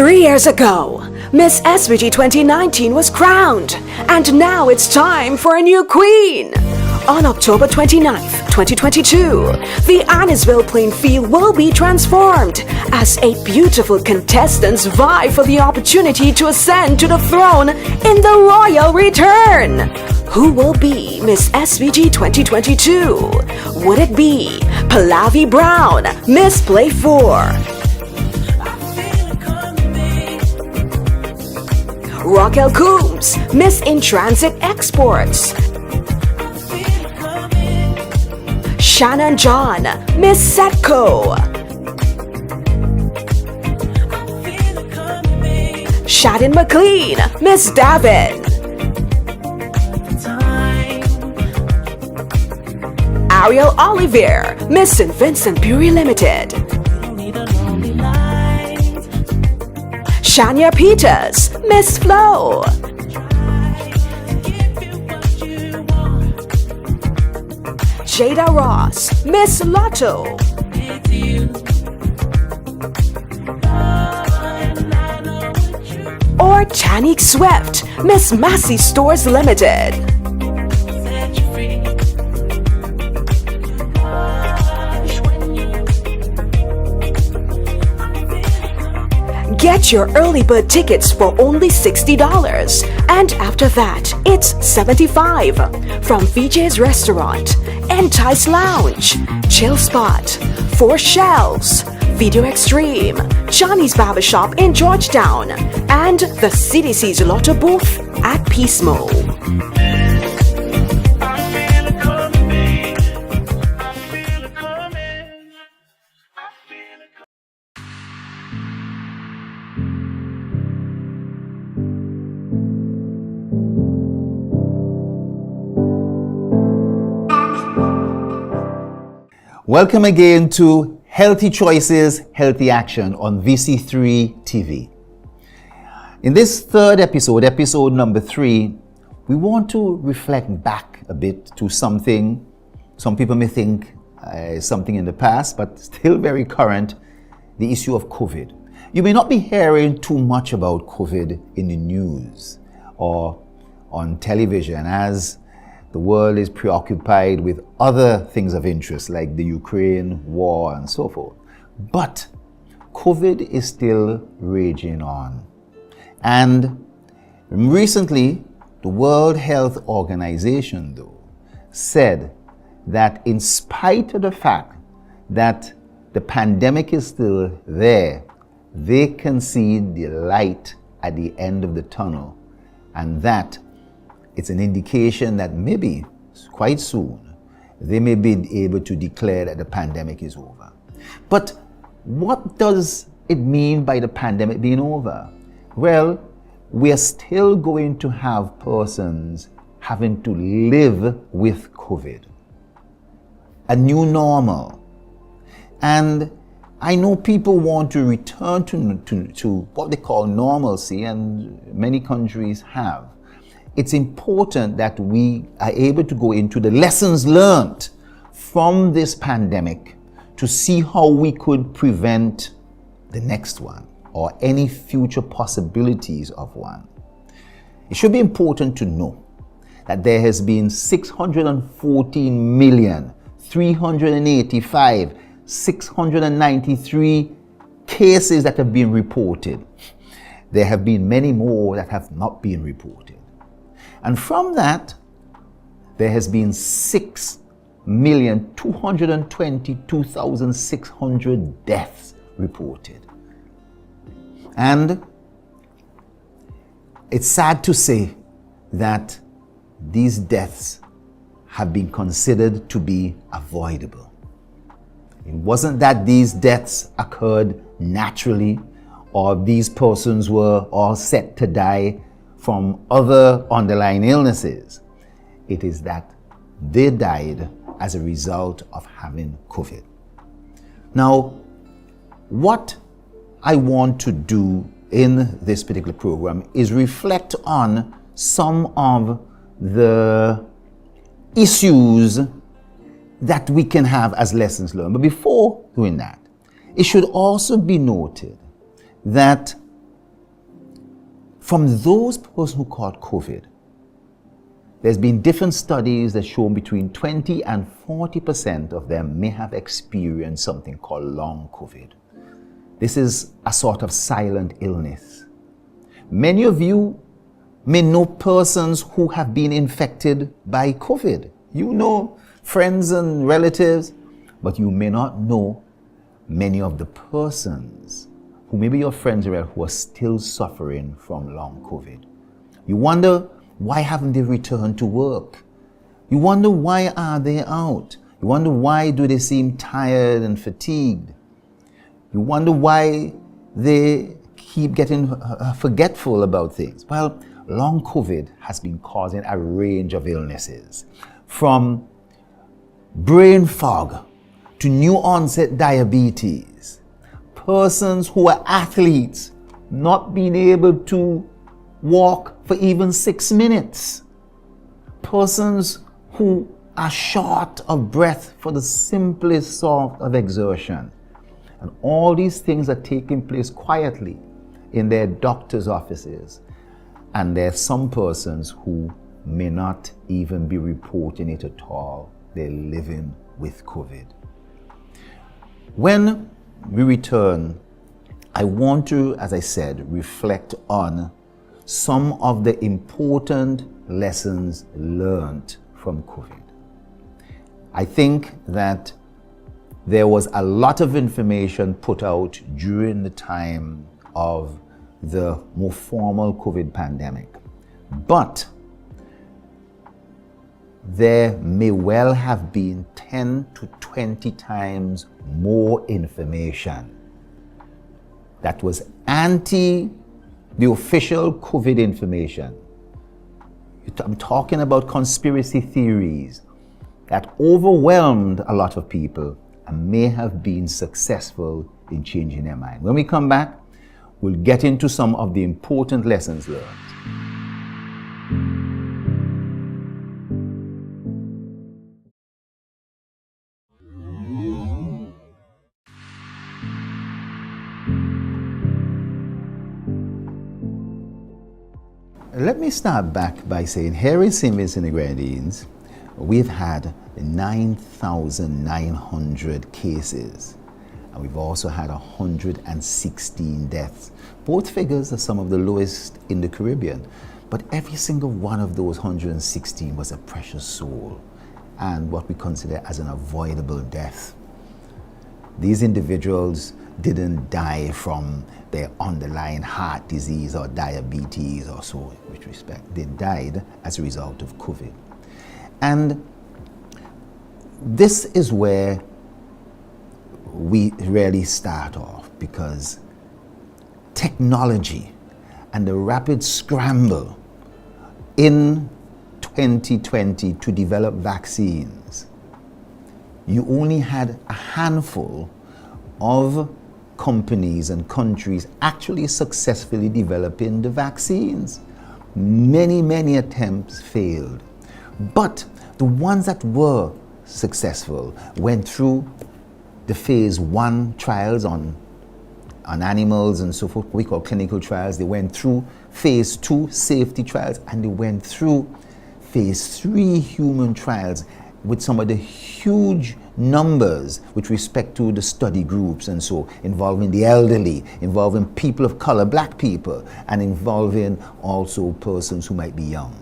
3 years ago, Miss SVG 2019 was crowned, and now it's time for a new queen. On October 29th, 2022, the Annisville playing field will be transformed as 8 beautiful contestants vie for the opportunity to ascend to the throne in the royal return. Who will be Miss SVG 2022? Would it be Pallavi Brown, Miss Play 4? Raquel Coombs, Miss In Transit Exports. Shannon John, Miss Setco. Shadin McLean, Miss Davin. Ariel Olivier, Miss St. Vincent Brewery Limited. Shania Peters, Miss Flo. Jada Ross, Miss Lotto. Or Chanique Swift, Miss Massey Stores Limited. Get your early bird tickets for only $60, and after that, it's $75 from VJ's Restaurant, Entice Lounge, Chill Spot, Four Shelves, Video Extreme, Johnny's Barbershop in Georgetown, and the CDC's Lotto booth at Peacemo. Welcome again to Healthy Choices, Healthy Action on VC3 TV. In this third episode, episode number 3, we want to reflect back a bit to something some people may think is something in the past, but still very current, the issue of COVID. You may not be hearing too much about COVID in the news or on television as the world is preoccupied with other things of interest like the Ukraine war and so forth. But COVID is still raging on. And recently, the World Health Organization, though, said that in spite of the fact that the pandemic is still there, they can see the light at the end of the tunnel, and that it's an indication that maybe quite soon they may be able to declare that the pandemic is over. But what does it mean by the pandemic being over? Well, we are still going to have persons having to live with COVID. A new normal. And I know people want to return to what they call normalcy, and many countries have. It's important that we are able to go into the lessons learned from this pandemic to see how we could prevent the next one or any future possibilities of one. It should be important to know that there has been 614,385,693 cases that have been reported. There have been many more that have not been reported. And from that, there has been 6,222,600 deaths reported. And it's sad to say that these deaths have been considered to be avoidable. It wasn't that these deaths occurred naturally or these persons were all set to die from other underlying illnesses. It is that they died as a result of having COVID. Now, what I want to do in this particular program is reflect on some of the issues that we can have as lessons learned. But before doing that, it should also be noted that From those persons who caught COVID, there's been different studies that show between 20 and 40% of them may have experienced something called long COVID. This is a sort of silent illness. Many of you may know persons who have been infected by COVID. You know friends and relatives, but you may not know many of the persons who may be your friends who are still suffering from long COVID. You wonder, why haven't they returned to work? You wonder, why are they out? You wonder, why do they seem tired and fatigued? You wonder why they keep getting forgetful about things. Well, long COVID has been causing a range of illnesses, from brain fog to new onset diabetes, persons who are athletes not being able to walk for even 6 minutes, persons who are short of breath for the simplest sort of exertion. And all these things are taking place quietly in their doctor's offices. And there are some persons who may not even be reporting it at all. They're living with COVID. When we return, I want to, as I said, reflect on some of the important lessons learned from COVID. I think that there was a lot of information put out during the time of the more formal COVID pandemic, but there may well have been 10 to 20 times more information that was anti the official COVID information. I'm talking about conspiracy theories that overwhelmed a lot of people and may have been successful in changing their mind. When we come back, we'll get into some of the important lessons learned. Let me start back by saying here in St. Vincent and the Grenadines, we've had 9,900 cases, and we've also had 116 deaths. Both figures are some of the lowest in the Caribbean, but every single one of those 116 was a precious soul and what we consider as an avoidable death. These individuals didn't die from their underlying heart disease or diabetes or so, with respect. They died as a result of COVID. And this is where we really start off, because technology and the rapid scramble in 2020 to develop vaccines, you only had a handful of companies and countries actually successfully developing the vaccines. Many attempts failed. But the ones that were successful went through the phase 1 trials on animals and so forth, we call clinical trials. They went through phase 2 safety trials, and they went through phase 3 human trials with some of the huge numbers with respect to the study groups and so, involving the elderly, involving people of color, black people, and involving also persons who might be young.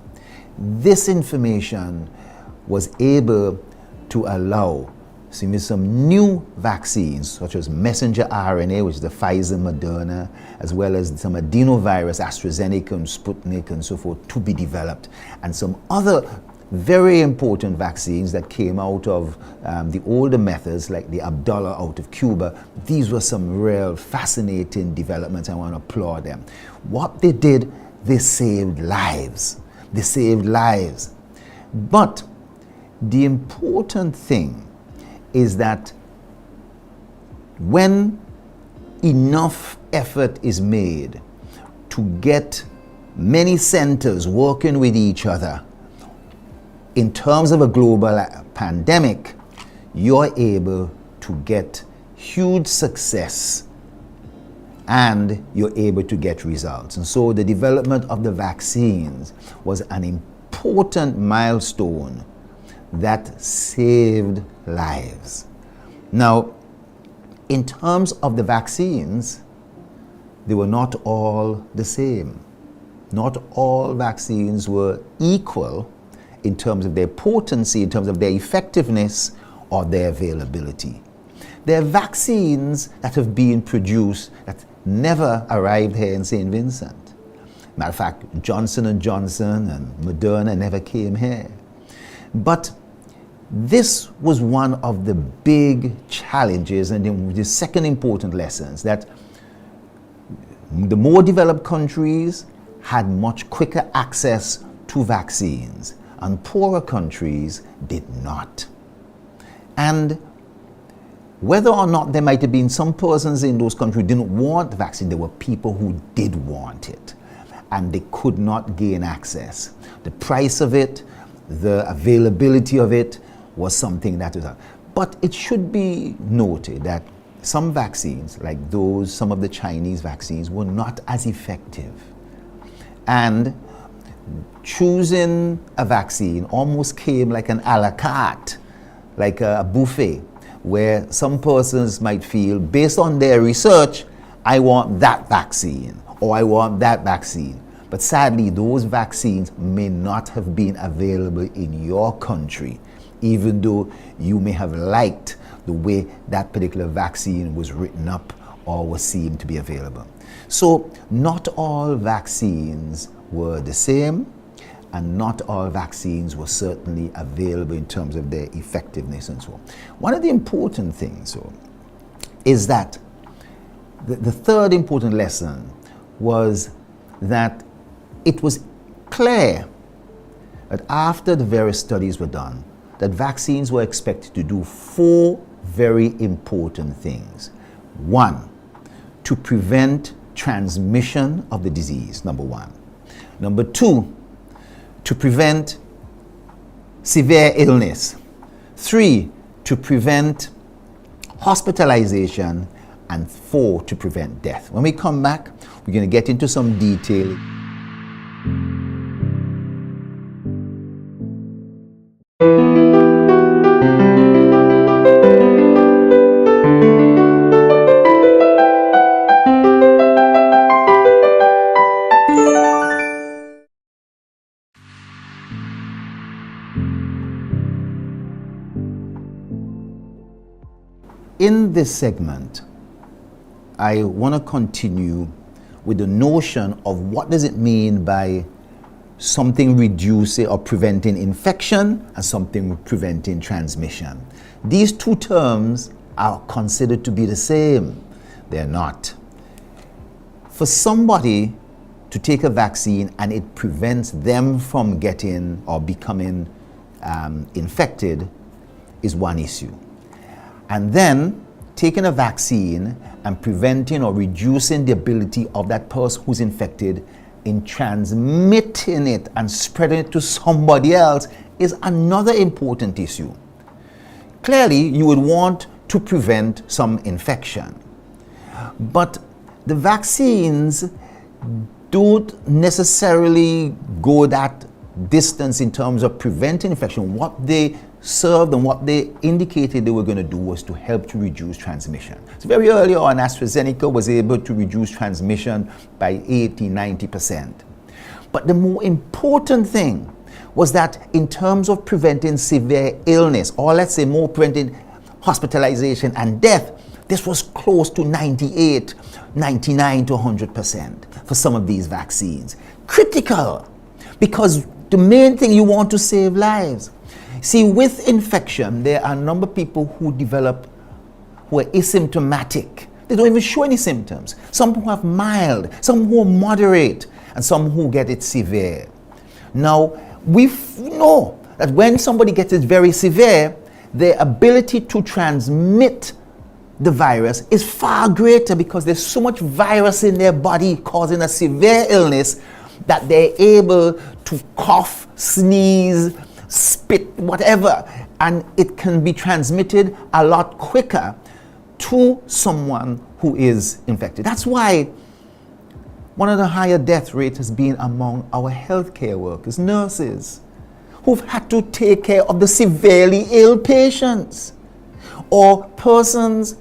This information was able to allow some new vaccines, such as messenger RNA, which is the Pfizer, Moderna, as well as some adenovirus, AstraZeneca and Sputnik and so forth, to be developed, and some other very important vaccines that came out of the older methods, like the Abdullah out of Cuba. These were some real fascinating developments. I want to applaud them. What they did, they saved lives. They saved lives. But the important thing is that when enough effort is made to get many centers working with each other, in terms of a global pandemic, you're able to get huge success and you're able to get results. And so the development of the vaccines was an important milestone that saved lives. Now, in terms of the vaccines, they were not all the same. Not all vaccines were equal in terms of their potency, in terms of their effectiveness, or their availability. There are vaccines that have been produced that never arrived here in St. Vincent. Matter of fact, Johnson & Johnson and Moderna never came here. But this was one of the big challenges and the second important lessons, that the more developed countries had much quicker access to vaccines and poorer countries did not. And whether or not there might have been some persons in those countries who didn't want the vaccine, there were people who did want it and they could not gain access. The price of it, the availability of it was something that was. But it should be noted that some vaccines, like some of the Chinese vaccines, were not as effective. And choosing a vaccine almost came like an a la carte, like a buffet, where some persons might feel, based on their research, I want that vaccine or I want that vaccine. But sadly, those vaccines may not have been available in your country, even though you may have liked the way that particular vaccine was written up or was seen to be available. So not all vaccines were the same, and not all vaccines were certainly available in terms of their effectiveness and so on. One of the important things, though, is that the third important lesson was that it was clear that after the various studies were done, that vaccines were expected to do four very important things. One, to prevent transmission of the disease, number one. Number two, to prevent severe illness. 3, to prevent hospitalization. And 4, to prevent death. When we come back, we're going to get into some detail. In this segment, I want to continue with the notion of what does it mean by something reducing or preventing infection and something preventing transmission. These two terms are considered to be the same. They're not. For somebody to take a vaccine and it prevents them from getting or becoming infected is one issue. And then taking a vaccine and preventing or reducing the ability of that person who's infected in transmitting it and spreading it to somebody else is another important issue. Clearly, you would want to prevent some infection. But the vaccines don't necessarily go that distance in terms of preventing infection. What they served and what they indicated they were going to do was to help to reduce transmission. So very early on, AstraZeneca was able to reduce transmission by 80-90%. But the more important thing was that in terms of preventing severe illness, or let's say more preventing hospitalization and death, this was close to 98, 99 to 100% for some of these vaccines. Critical, because the main thing, you want to save lives. See, with infection, there are a number of people who are asymptomatic. They don't even show any symptoms. Some who have mild, some who are moderate, and some who get it severe. Now, we know that when somebody gets it very severe, their ability to transmit the virus is far greater because there's so much virus in their body causing a severe illness that they're able to cough, sneeze, spit, whatever, and it can be transmitted a lot quicker to someone who is infected. That's why one of the higher death rates has been among our healthcare workers, nurses, who've had to take care of the severely ill patients, or persons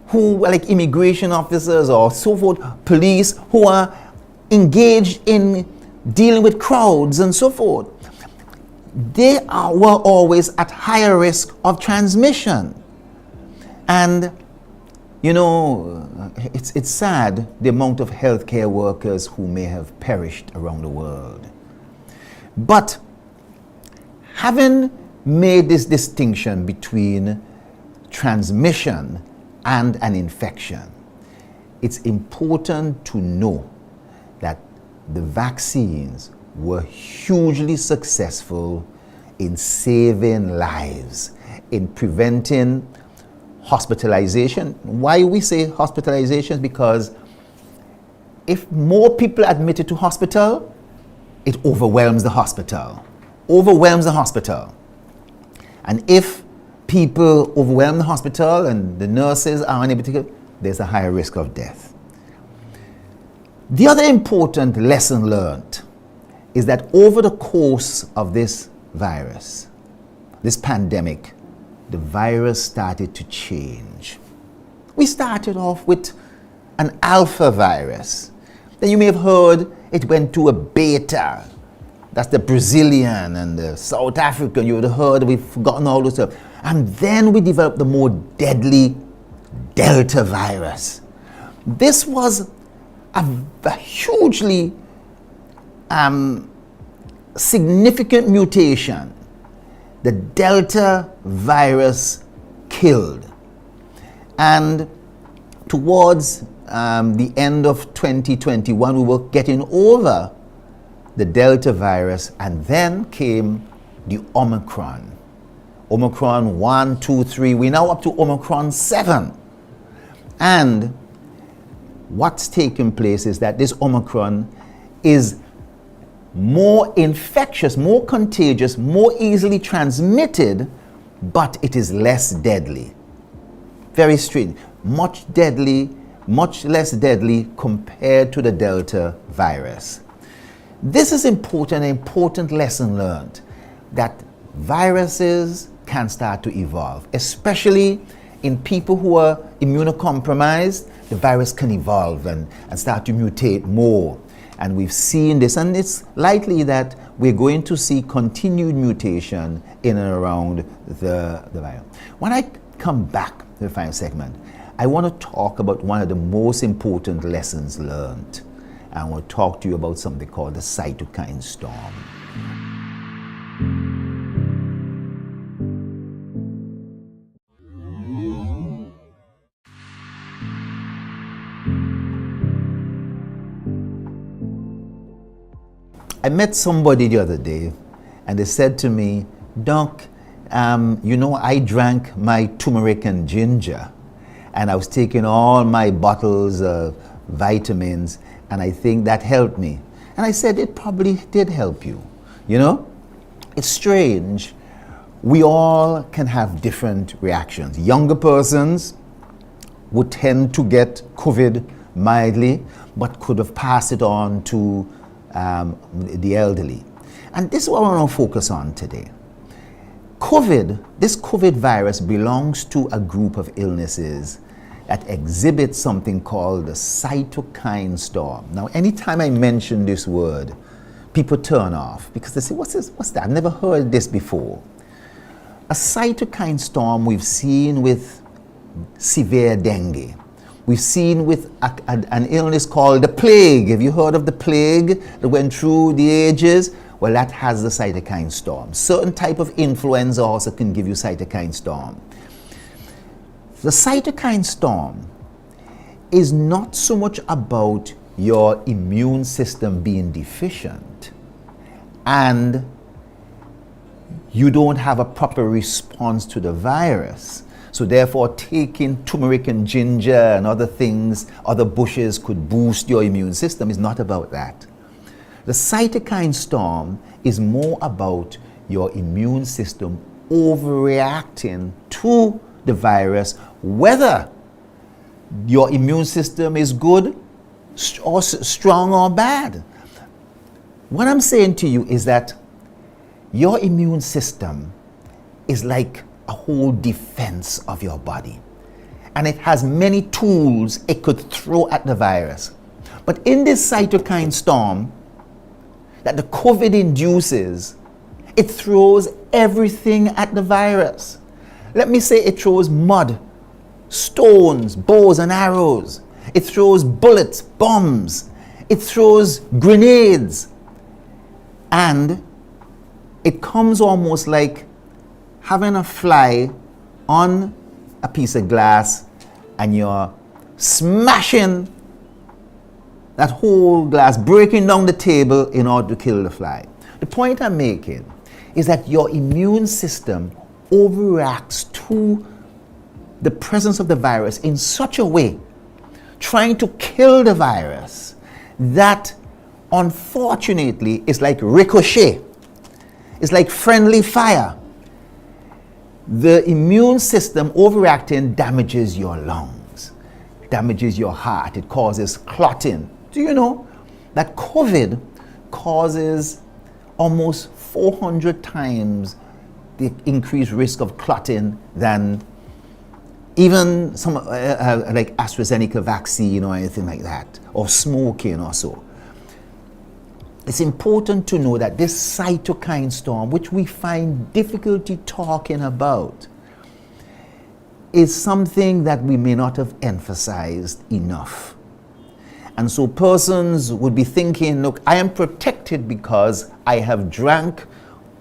who, like immigration officers or so forth, police, who are engaged in dealing with crowds and so forth. They were always at higher risk of transmission. And, you know, it's sad the amount of healthcare workers who may have perished around the world. But having made this distinction between transmission and an infection, it's important to know that the vaccines were hugely successful in saving lives, in preventing hospitalization. Why we say hospitalization? Because if more people are admitted to hospital, it overwhelms the hospital. And if people overwhelm the hospital and the nurses are unable to get, there's a higher risk of death. The other important lesson learned is that over the course of this virus, this pandemic, the virus started to change. We started off with an alpha virus. Then you may have heard it went to a beta. That's the Brazilian and the South African. You would have heard, we've forgotten all this stuff. And then we developed the more deadly Delta virus. This was a hugely significant mutation. The Delta virus killed. And towards the end of 2021, we were getting over the Delta virus, and then came the Omicron. Omicron 1, 2, 3, we're now up to Omicron 7. And what's taking place is that this Omicron is more infectious, more contagious, more easily transmitted, but it is less deadly. Very strange. Much less deadly compared to the Delta virus. This is important, an important lesson learned, that viruses can start to evolve, especially in people who are immunocompromised. The virus can evolve and start to mutate more. And we've seen this, and it's likely that we're going to see continued mutation in and around the virus. When I come back to the final segment, I want to talk about one of the most important lessons learned. I want to talk to you about something called the cytokine storm. I met somebody the other day, and they said to me, Doc, you know, I drank my turmeric and ginger, and I was taking all my bottles of vitamins, and I think that helped me. And I said, it probably did help you. You know, it's strange. We all can have different reactions. Younger persons would tend to get COVID mildly, but could have passed it on to the elderly. And this is what I want to focus on today. This COVID virus belongs to a group of illnesses that exhibit something called the cytokine storm. Now, anytime I mention this word, people turn off because they say, what's this? What's that? I've never heard this before. A cytokine storm we've seen with severe dengue. We've seen with an illness called the plague. Have you heard of the plague that went through the ages? Well, that has the cytokine storm. Certain type of influenza also can give you cytokine storm. The cytokine storm is not so much about your immune system being deficient and you don't have a proper response to the virus. So therefore, taking turmeric and ginger and other things, other bushes could boost your immune system. It's not about that. The cytokine storm is more about your immune system overreacting to the virus, whether your immune system is good or strong or bad. What I'm saying to you is that your immune system is like a whole defense of your body. And it has many tools it could throw at the virus. But in this cytokine storm that the COVID induces, it throws everything at the virus. Let me say it throws mud, stones, bows and arrows. It throws bullets, bombs. It throws grenades. And it comes almost like having a fly on a piece of glass and you're smashing that whole glass, breaking down the table in order to kill the fly. The point I'm making is that your immune system overreacts to the presence of the virus in such a way, trying to kill the virus, that unfortunately it's like ricochet. It's like friendly fire. The immune system overreacting damages your lungs, damages your heart, it causes clotting. Do you know that COVID causes almost 400 times the increased risk of clotting than even some like AstraZeneca vaccine or anything like that, or smoking or so? It's important to know that this cytokine storm, which we find difficulty talking about, is something that we may not have emphasized enough. And so persons would be thinking, look, I am protected because I have drank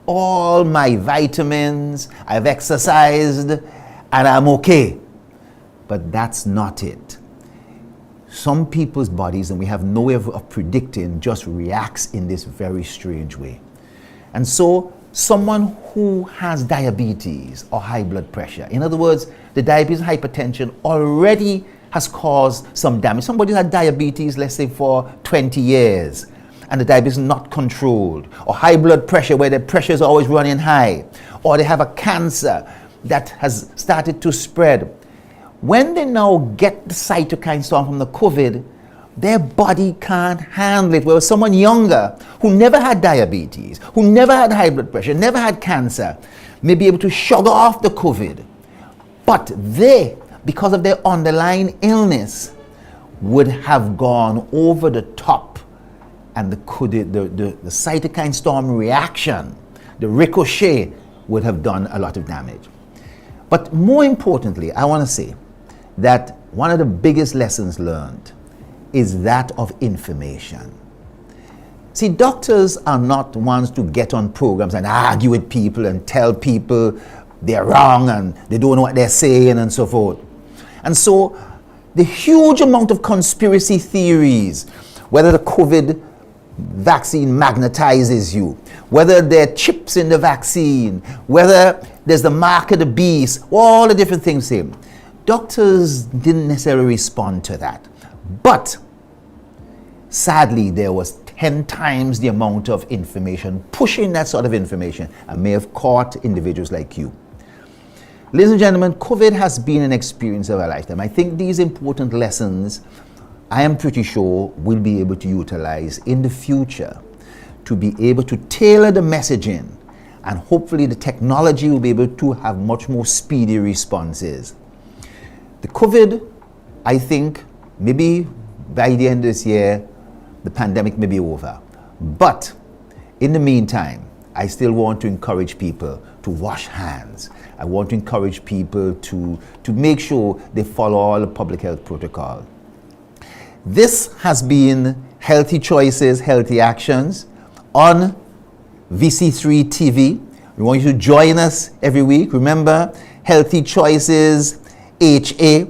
all my vitamins, I've exercised, and I'm okay. But that's not it. Some people's bodies, and we have no way of predicting, just reacts in this very strange way. And so someone who has diabetes or high blood pressure, in other words, the diabetes and hypertension already has caused some damage. Somebody had diabetes, let's say for 20 years, and the diabetes is not controlled, or high blood pressure where their pressure is always running high, or they have a cancer that has started to spread. When they now get the cytokine storm from the COVID, their body can't handle it. Whereas someone younger who never had diabetes, who never had high blood pressure, never had cancer, may be able to shrug off the COVID. But they, because of their underlying illness, would have gone over the top, and the cytokine storm reaction, the ricochet, would have done a lot of damage. But more importantly, I want to say that one of the biggest lessons learned is that of information. See, doctors are not ones to get on programs and argue with people and tell people they're wrong and they don't know what they're saying and so forth. And so the huge amount of conspiracy theories, whether the COVID vaccine magnetizes you, whether there are chips in the vaccine, whether there's the mark of the beast, all the different things here. Doctors didn't necessarily respond to that. But sadly, there was 10 times the amount of information pushing that sort of information, and may have caught individuals like you. Ladies and gentlemen, COVID has been an experience of a lifetime. I think these important lessons, I am pretty sure, will be able to utilize in the future to be able to tailor the messaging, and hopefully the technology will be able to have much more speedy responses. The COVID, I think, maybe by the end of this year, the pandemic may be over. But in the meantime, I still want to encourage people to wash hands. I want to encourage people to make sure they follow all the public health protocol. This has been Healthy Choices, Healthy Actions on VC3 TV. We want you to join us every week. Remember, Healthy Choices ha@gmail.com.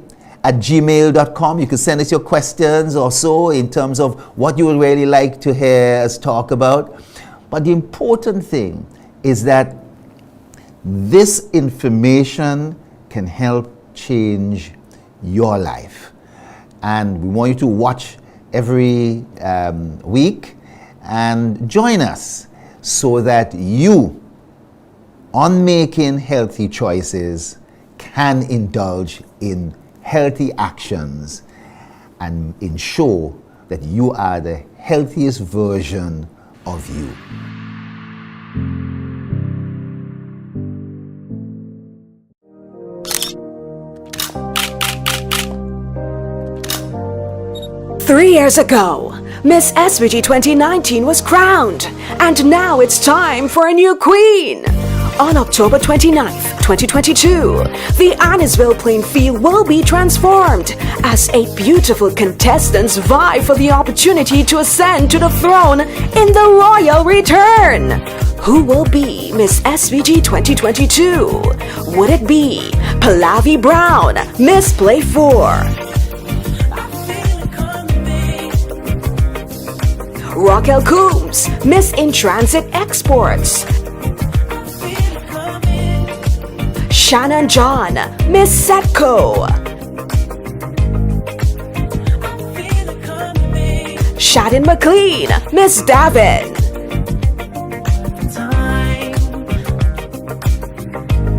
You can send us your questions or so in terms of what you would really like to hear us talk about. But the important thing is that this information can help change your life. And we want you to watch every week and join us so that you, on making healthy choices, can indulge in healthy actions and ensure that you are the healthiest version of you. Three years ago, Miss SVG 2019 was crowned, and now it's time for a new queen. On October 29th, 2022, the Annisville playing field will be transformed as 8 beautiful contestants vie for the opportunity to ascend to the throne in the royal return. Who will be Miss SVG 2022? Would it be Pallavi Brown, Miss Play 4? Raquel Coombs, Miss In Transit Exports. Shannon John, Miss Setco. Shadin McLean, Miss Davin.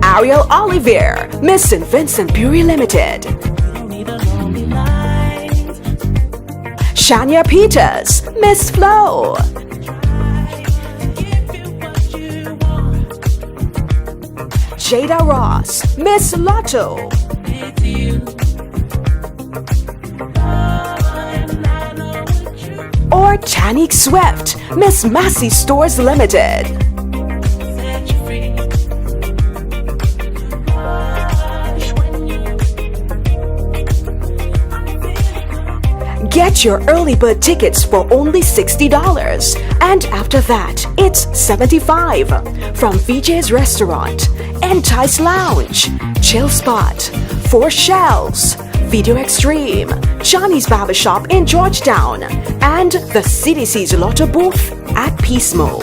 Ariel Olivier, Miss St. Vincent Brewery Limited. Shania Peters, Miss Flo. Jada Ross, Miss Lotto. Or Tanique Swift, Miss Massey Stores Limited. Get your early bird tickets for only $60, and after that, it's $75 from VJ's Restaurant, Entice Lounge, Chill Spot, Four Shells, Video Extreme, Johnny's Barbershop in Georgetown, and the CDC's Lotto booth at Pismo.